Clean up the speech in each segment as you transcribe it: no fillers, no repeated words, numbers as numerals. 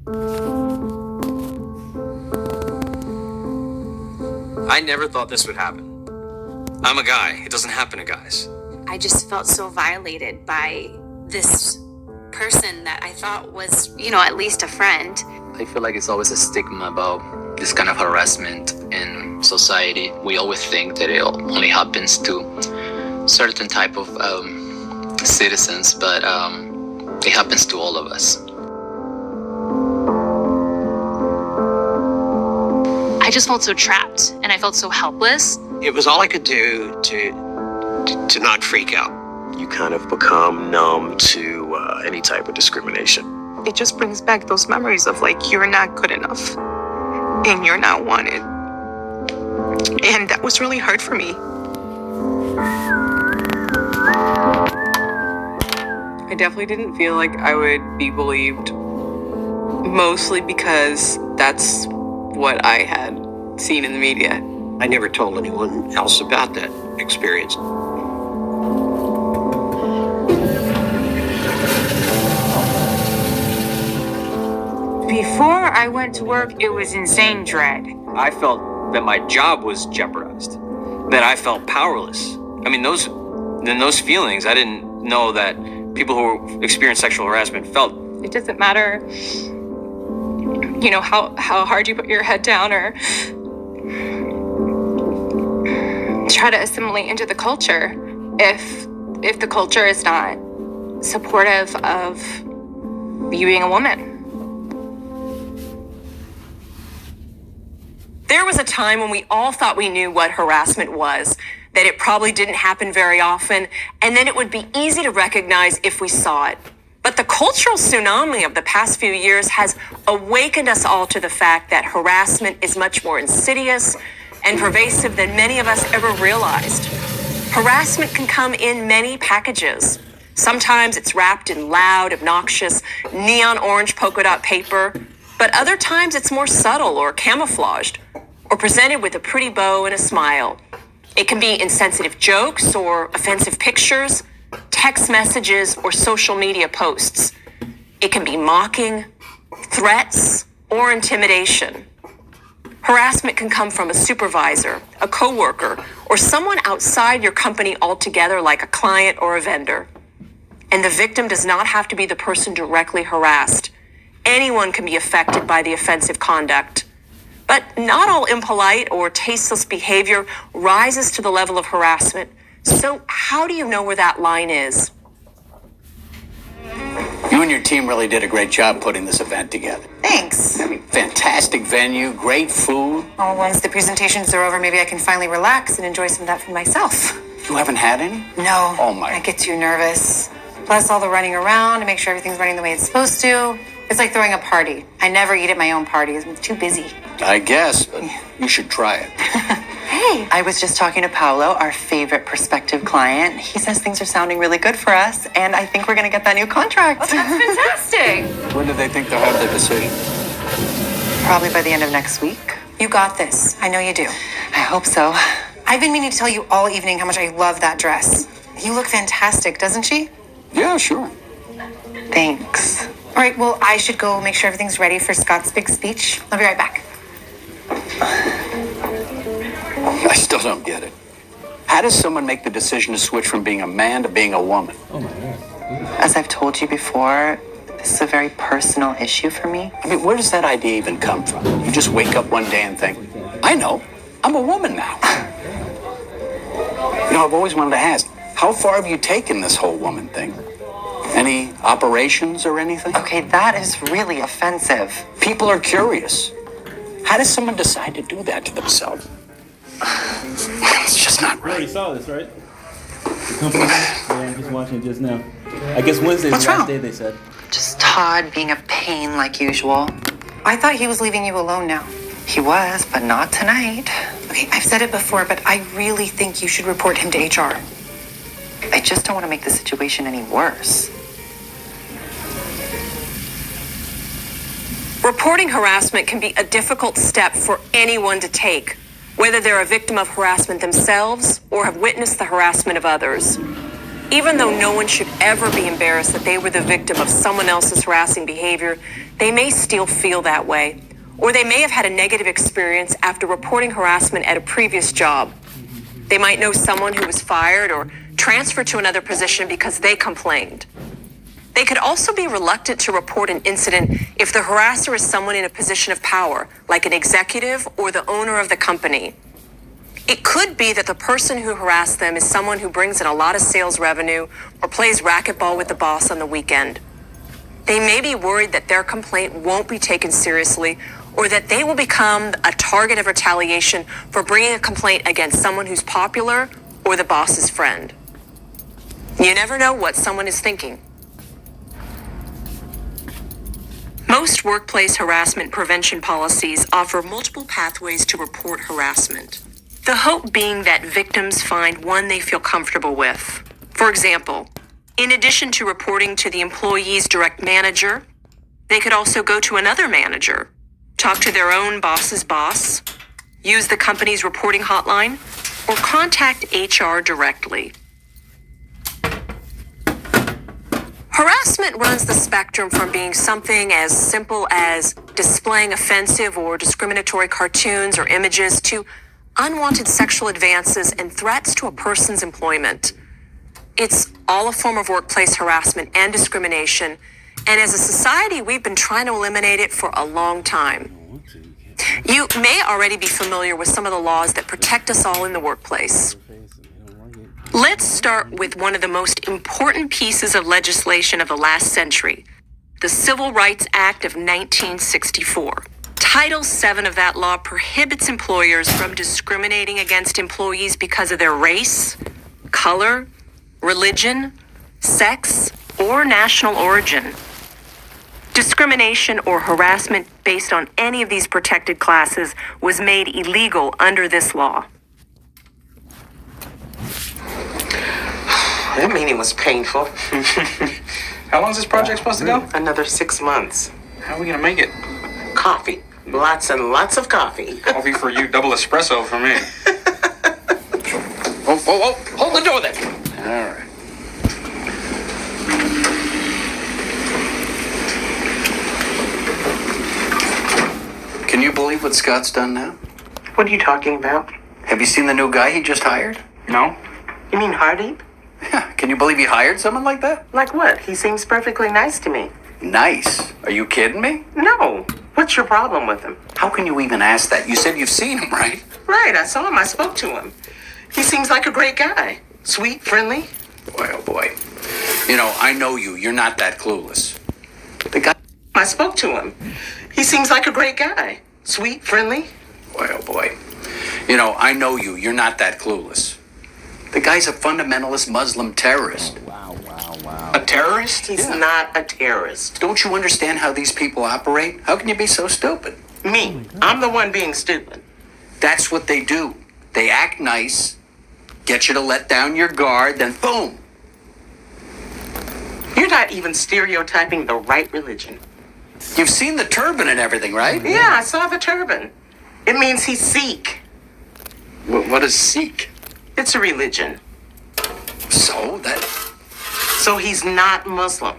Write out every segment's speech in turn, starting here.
I never thought this would happen. I'm a guy. It doesn't happen to guys. I just felt so violated by this person that I thought was, at least a friend. I feel like it's always a stigma about this kind of harassment in society. We always think that it only happens to certain type of citizens, but it happens to all of us. I just felt so trapped and I felt so helpless. It was all I could do to not freak out. You kind of become numb to any type of discrimination. It just brings back those memories of you're not good enough and you're not wanted. And that was really hard for me. I definitely didn't feel like I would be believed, mostly because that's what I had seen in the media. I never told anyone else about that experience. Before I went to work, it was insane dread. I felt that my job was jeopardized, that I felt powerless. I mean, those feelings, I didn't know that people who experience sexual harassment felt. It doesn't matter, how hard you put your head down or try to assimilate into the culture. If the culture is not supportive of you being a woman. There was a time when we all thought we knew what harassment was, that it probably didn't happen very often, and then it would be easy to recognize if we saw it. But the cultural tsunami of the past few years has awakened us all to the fact that harassment is much more insidious and pervasive than many of us ever realized. Harassment can come in many packages. Sometimes it's wrapped in loud, obnoxious, neon orange polka dot paper, but other times it's more subtle or camouflaged, or presented with a pretty bow and a smile. It can be insensitive jokes or offensive pictures, text messages, or social media posts. It can be mocking, threats, or intimidation. Harassment can come from a supervisor, a coworker, or someone outside your company altogether, like a client or a vendor. And the victim does not have to be the person directly harassed. Anyone can be affected by the offensive conduct. But not all impolite or tasteless behavior rises to the level of harassment. So how do you know where that line is? You and your team really did a great job putting this event together. Thanks. I mean, fantastic venue, great food. Oh, once the presentations are over, maybe I can finally relax and enjoy some of that for myself. You haven't had any? No. Oh, my. I get too nervous. Plus all the running around to make sure everything's running the way it's supposed to. It's like throwing a party. I never eat at my own parties. I'm too busy. I guess, but you should try it. Hey, I was just talking to Paolo, our favorite prospective client. He says things are sounding really good for us, and I think we're going to get that new contract. Oh, that's fantastic. When do they think they'll have their decision? Probably by the end of next week. You got this. I know you do. I hope so. I've been meaning to tell you all evening how much I love that dress. You look fantastic, doesn't she? Yeah, sure. Thanks. All right, well, I should go make sure everything's ready for Scott's big speech. I'll be right back. I still don't get it. How does someone make the decision to switch from being a man to being a woman? Oh my God. As I've told you before, this is a very personal issue for me. I mean, where does that idea even come from? You just wake up one day and think, I know, I'm a woman now. I've always wanted to ask, how far have you taken this whole woman thing? Any operations or anything? Okay, that is really offensive. People are curious. How does someone decide to do that to themselves? It's just not You right. already saw this, right? The company? Yeah, I'm just watching it just now. I guess Wednesday's What's the last wrong? day, they said. Just Todd being a pain like usual. I thought he was leaving you alone now. He was, but not tonight. Okay, I've said it before, but I really think you should report him to HR. I just don't want to make the situation any worse. Reporting harassment can be a difficult step for anyone to take, whether they're a victim of harassment themselves or have witnessed the harassment of others. Even though no one should ever be embarrassed that they were the victim of someone else's harassing behavior, they may still feel that way. Or they may have had a negative experience after reporting harassment at a previous job. They might know someone who was fired or transferred to another position because they complained. They could also be reluctant to report an incident if the harasser is someone in a position of power, like an executive or the owner of the company. It could be that the person who harassed them is someone who brings in a lot of sales revenue or plays racquetball with the boss on the weekend. They may be worried that their complaint won't be taken seriously or that they will become a target of retaliation for bringing a complaint against someone who's popular or the boss's friend. You never know what someone is thinking. Most workplace harassment prevention policies offer multiple pathways to report harassment. The hope being that victims find one they feel comfortable with. For example, in addition to reporting to the employee's direct manager, they could also go to another manager, talk to their own boss's boss, use the company's reporting hotline, or contact HR directly. Harassment runs the spectrum from being something as simple as displaying offensive or discriminatory cartoons or images to unwanted sexual advances and threats to a person's employment. It's all a form of workplace harassment and discrimination, and as a society, we've been trying to eliminate it for a long time. You may already be familiar with some of the laws that protect us all in the workplace. Let's start with one of the most important pieces of legislation of the last century, the Civil Rights Act of 1964. Title VII of that law prohibits employers from discriminating against employees because of their race, color, religion, sex, or national origin. Discrimination or harassment based on any of these protected classes was made illegal under this law. That meeting was painful. How long is this project supposed to go? Another 6 months. How are we gonna make it? Coffee. Lots and lots of coffee. Coffee for you, double espresso for me. Oh, hold the door there. All right. Can you believe what Scott's done now? What are you talking about? Have you seen the new guy he just hired? No. You mean Hardeep? Yeah. Can you believe he hired someone like that? Like what? He seems perfectly nice to me. Nice? Are you kidding me? No. What's your problem with him? How can you even ask that? You said you've seen him, right? Right, I saw him. I spoke to him. He seems like a great guy. Sweet, friendly. Boy, oh boy. You know, I know you. You're not that clueless. The guy... I spoke to him. He seems like a great guy. Sweet, friendly. Boy, oh boy. You know, I know you. You're not that clueless. The guy's a fundamentalist Muslim terrorist. Wow. A terrorist? He's not a terrorist. Don't you understand how these people operate? How can you be so stupid? Me. I'm the one being stupid. That's what they do. They act nice, get you to let down your guard, then boom. You're not even stereotyping the right religion. You've seen the turban and everything, right? Yeah, I saw the turban. It means he's Sikh. What is Sikh? It's a religion. So he's not Muslim.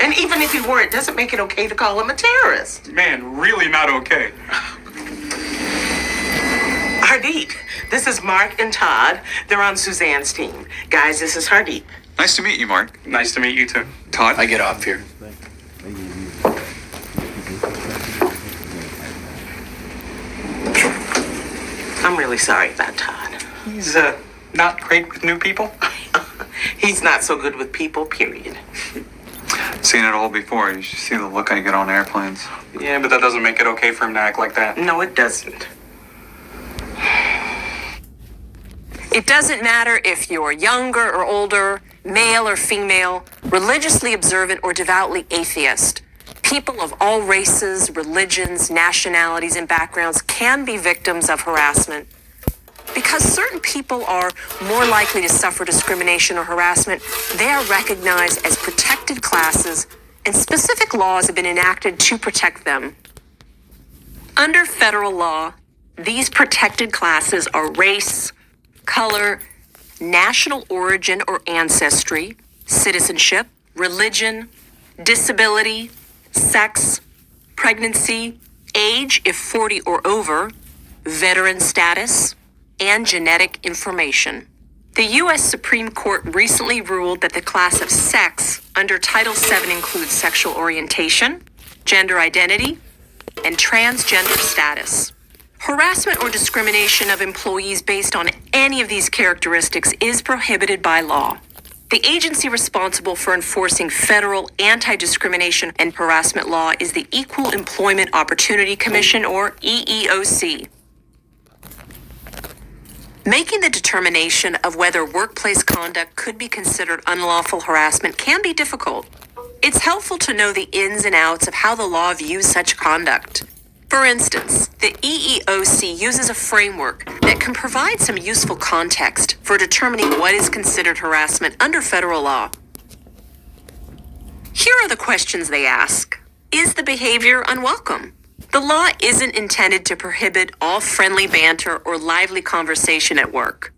And even if he were, it doesn't make it okay to call him a terrorist. Man, really not okay. Hardeep, this is Mark and Todd. They're on Suzanne's team. Guys, this is Hardeep. Nice to meet you, Mark. Nice to meet you too. Todd? I get off here. I'm really sorry about Todd. He's not great with new people. He's not so good with people, period. Seen it all before. You should see the look I get on airplanes. Yeah, but that doesn't make it okay for him to act like that. No, it doesn't. It doesn't matter if you're younger or older, male or female, religiously observant or devoutly atheist. People of all races, religions, nationalities, and backgrounds can be victims of harassment. Because certain people are more likely to suffer discrimination or harassment, they are recognized as protected classes, and specific laws have been enacted to protect them. Under federal law, these protected classes are race, color, national origin or ancestry, citizenship, religion, disability, sex, pregnancy, age if 40 or over, veteran status, and genetic information. The U.S. Supreme Court recently ruled that the class of sex under Title VII includes sexual orientation, gender identity, and transgender status. Harassment or discrimination of employees based on any of these characteristics is prohibited by law. The agency responsible for enforcing federal anti-discrimination and harassment law is the Equal Employment Opportunity Commission, or EEOC. Making the determination of whether workplace conduct could be considered unlawful harassment can be difficult. It's helpful to know the ins and outs of how the law views such conduct. For instance, the EEOC uses a framework that can provide some useful context for determining what is considered harassment under federal law. Here are the questions they ask. Is the behavior unwelcome? The law isn't intended to prohibit all friendly banter or lively conversation at work.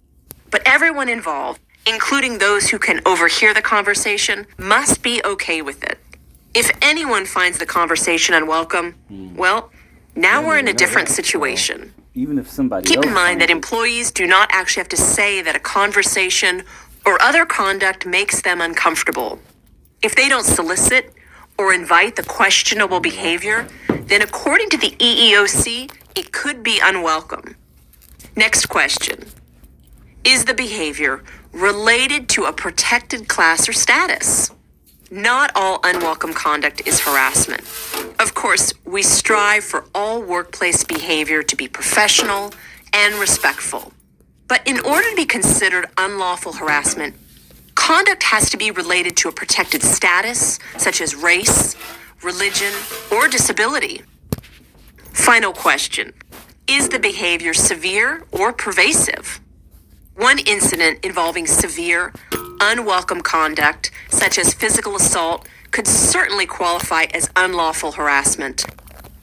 But everyone involved, including those who can overhear the conversation, must be okay with it. If anyone finds the conversation unwelcome, well, now we're in a different situation. Even if somebody Keep in else mind that finds it. employees do not actually have to say that a conversation or other conduct makes them uncomfortable. If they don't solicit or invite the questionable behavior, then according to the EEOC, it could be unwelcome. Next question. Is the behavior related to a protected class or status? Not all unwelcome conduct is harassment. Of course, we strive for all workplace behavior to be professional and respectful. But in order to be considered unlawful harassment, conduct has to be related to a protected status, such as race, religion, or disability. Final question. Is the behavior severe or pervasive? One incident involving severe, unwelcome conduct, such as physical assault, could certainly qualify as unlawful harassment.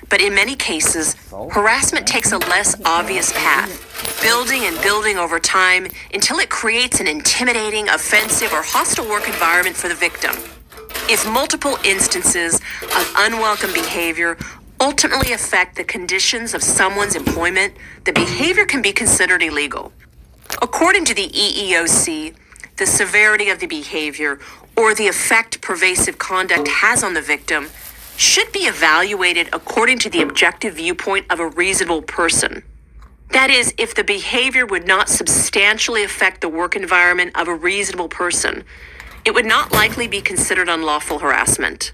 But in many cases, harassment takes a less obvious path, building and building over time until it creates an intimidating, offensive, or hostile work environment for the victim. If multiple instances of unwelcome behavior ultimately affect the conditions of someone's employment, the behavior can be considered illegal. According to the EEOC, the severity of the behavior or the effect pervasive conduct has on the victim should be evaluated according to the objective viewpoint of a reasonable person. That is, if the behavior would not substantially affect the work environment of a reasonable person, it would not likely be considered unlawful harassment.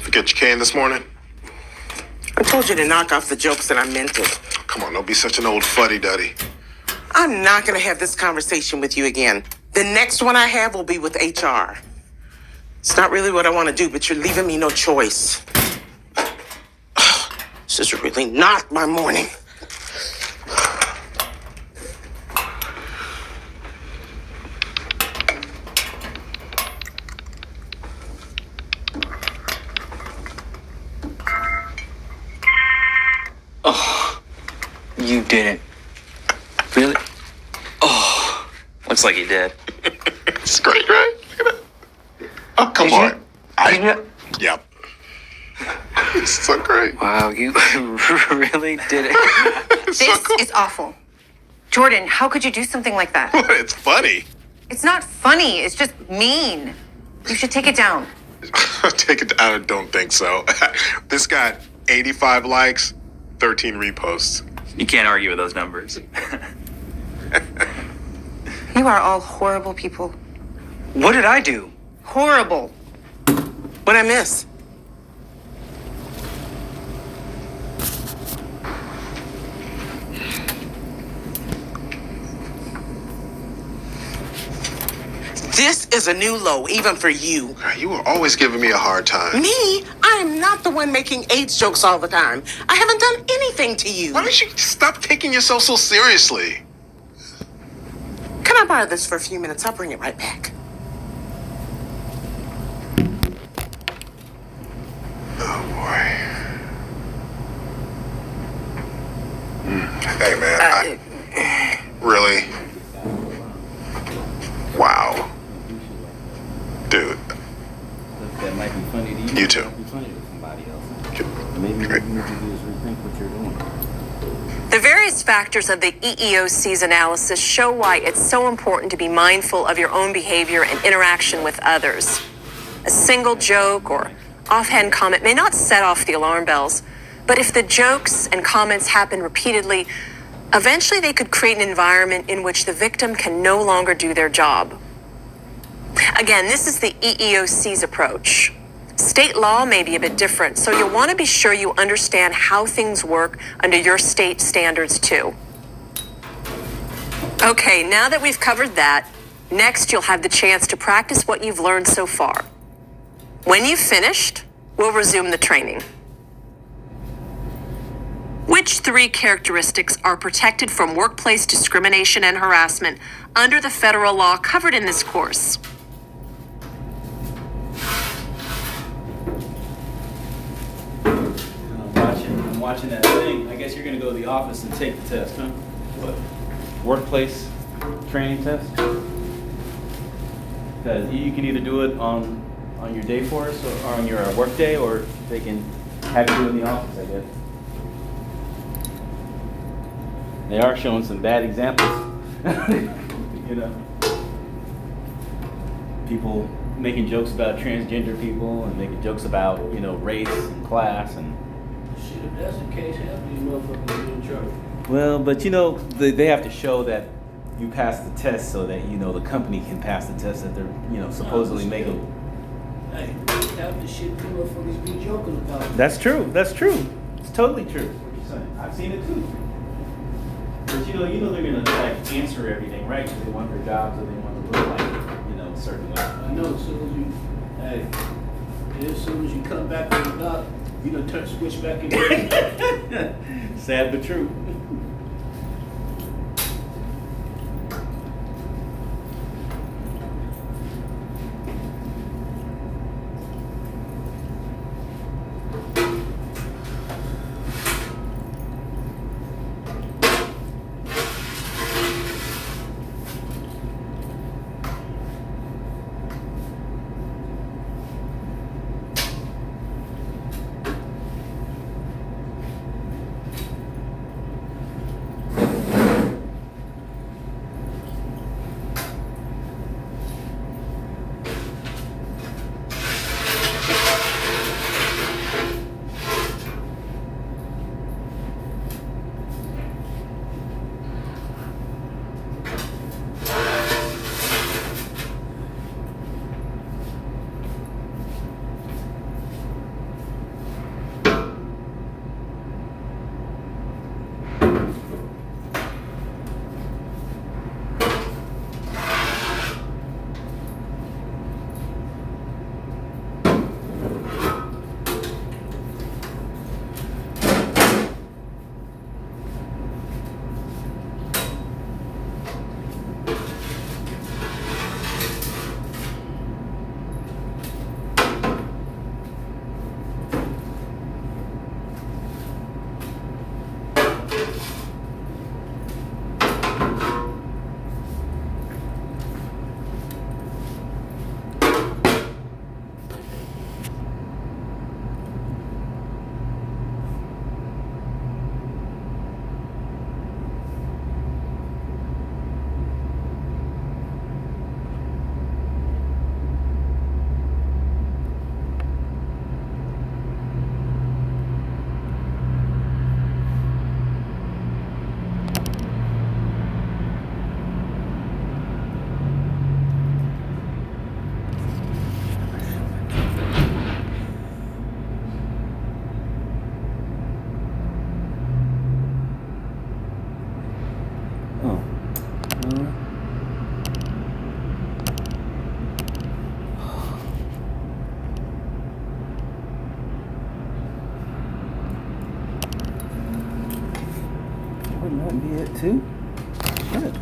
Forget your cane this morning? I told you to knock off the jokes that I meant it. Come on, don't be such an old fuddy-duddy. I'm not going to have this conversation with you again. The next one I have will be with HR. It's not really what I want to do, but you're leaving me no choice. This is really not my morning. You didn't. Really? Oh, looks like you did. It's great, right? Look at that. Oh, come on. Yep. It's so great. Wow, you really did it. This is awful. Jordan, how could you do something like that? It's funny. It's not funny. It's just mean. You should take it down. Take it. I don't think so. This got 85 likes, 13 reposts. You can't argue with those numbers. You are all horrible people. What did I do? Horrible. What'd I miss? This is a new low, even for you. You were always giving me a hard time. Me? I am not the one making AIDS jokes all the time. I haven't done anything to you. Why don't you stop taking yourself so seriously? Can I borrow this for a few minutes? I'll bring it right back. factors of the EEOC's analysis show why it's so important to be mindful of your own behavior and interaction with others. A single joke or offhand comment may not set off the alarm bells, but if the jokes and comments happen repeatedly, eventually they could create an environment in which the victim can no longer do their job. Again, this is the EEOC's approach. State law may be a bit different, so you'll want to be sure you understand how things work under your state standards too. Okay, now that we've covered that, next you'll have the chance to practice what you've learned so far. When you've finished, we'll resume the training. Which 3 characteristics are protected from workplace discrimination and harassment under the federal law covered in this course? I'm watching that thing. I guess you're gonna go to the office and take the test, huh? What? Workplace training test? Because you can either do it on your day force or on your work day, or they can have you do it in the office, I guess. They are showing some bad examples. You know, people making jokes about transgender people and making jokes about, you know, race and class and. Shit, if that's the case, half these motherfuckers be in trouble. Well, but you know, they have to show that you passed the test so that, you know, the company can pass the test that they're, you know, supposedly making. Hey, half the shit these motherfuckers be joking about. That's true. That's true. It's totally true. What you're saying. I've seen it too. But you know they're gonna like answer everything, right? Because they want their jobs or they want to look like, you know, a certain way. I know. As soon as you come back from the dock, you done turn switch back in. Sad but true. Wouldn't that be it too? Shit.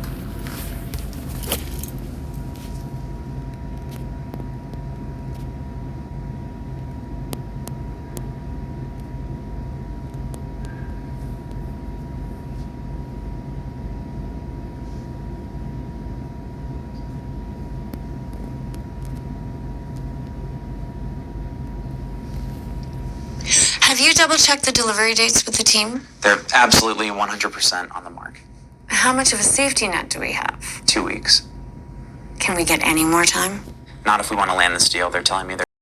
Have you double checked the delivery dates with the team? They're absolutely 100% on the mark. How much of a safety net do we have? 2 weeks. Can we get any more time? Not if we want to land this deal. They're telling me they're